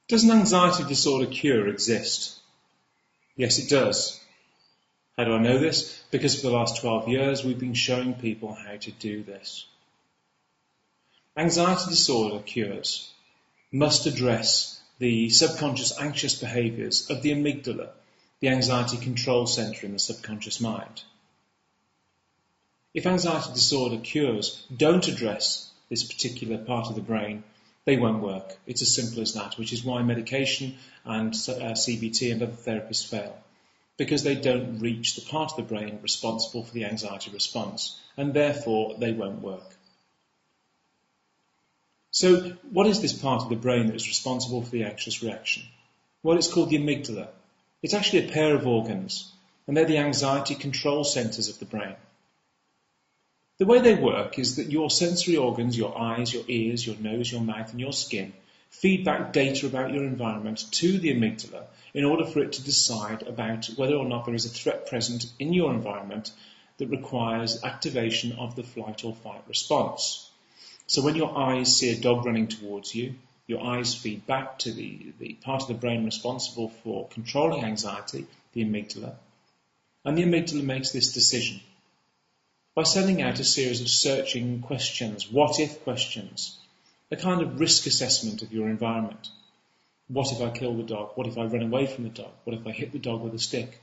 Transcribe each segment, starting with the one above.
Does an anxiety disorder cure exist? Yes, it does. How do I know this? Because for the last 12 years we've been showing people how to do this. Anxiety disorder cures must address the subconscious anxious behaviours of the amygdala, the anxiety control centre in the subconscious mind. If anxiety disorder cures don't address this particular part of the brain, they won't work. It's as simple as that, which is why medication and CBT and other therapies fail, because they don't reach the part of the brain responsible for the anxiety response, and therefore they won't work. So what is this part of the brain that is responsible for the anxious reaction? Well, it's called the amygdala. It's actually a pair of organs, and they're the anxiety control centres of the brain. The way they work is that your sensory organs, your eyes, your ears, your nose, your mouth and your skin feed back data about your environment to the amygdala in order for it to decide about whether or not there is a threat present in your environment that requires activation of the flight or fight response. So when your eyes see a dog running towards you, your eyes feed back to the part of the brain responsible for controlling anxiety, the amygdala, and the amygdala makes this decision by sending out a series of searching questions, what-if questions, a kind of risk assessment of your environment. What if I kill the dog? What if I run away from the dog? What if I hit the dog with a stick?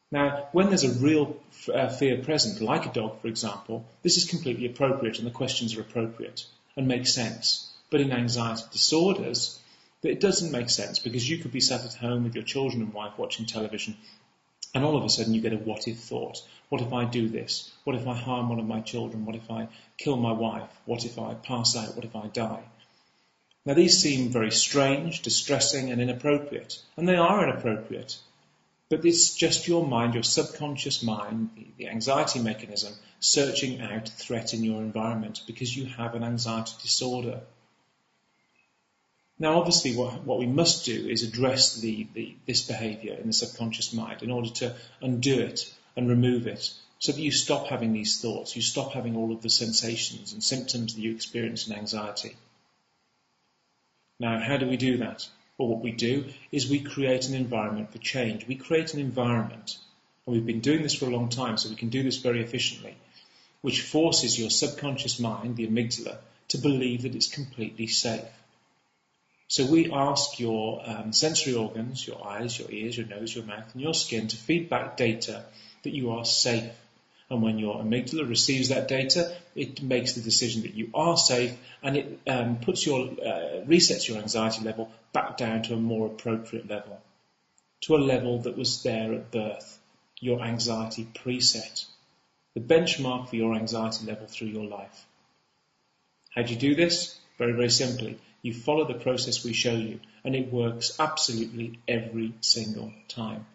Now, when there's a real fear present, like a dog, for example, this is completely appropriate and the questions are appropriate and make sense. But in anxiety disorders, it doesn't make sense because you could be sat at home with your children and wife watching television and all of a sudden you get a what-if thought. What if I do this? What if I harm one of my children? What if I kill my wife? What if I pass out? What if I die? Now these seem very strange, distressing and inappropriate. And they are inappropriate. But it's just your mind, your subconscious mind, the anxiety mechanism, searching out threat in your environment because you have an anxiety disorder. Now, obviously, what we must do is address this behaviour in the subconscious mind in order to undo it and remove it so that you stop having these thoughts, you stop having all of the sensations and symptoms that you experience in anxiety. Now, how do we do that? Well, what we do is we create an environment for change. We create an environment, and we've been doing this for a long time, so we can do this very efficiently, which forces your subconscious mind, the amygdala, to believe that it's completely safe. So we ask your sensory organs, your eyes, your ears, your nose, your mouth and your skin to feed back data that you are safe. And when your amygdala receives that data, it makes the decision that you are safe and it resets your anxiety level back down to a more appropriate level, to a level that was there at birth, your anxiety preset, the benchmark for your anxiety level through your life. How do you do this? Very, very simply. You follow the process we show you, and it works absolutely every single time.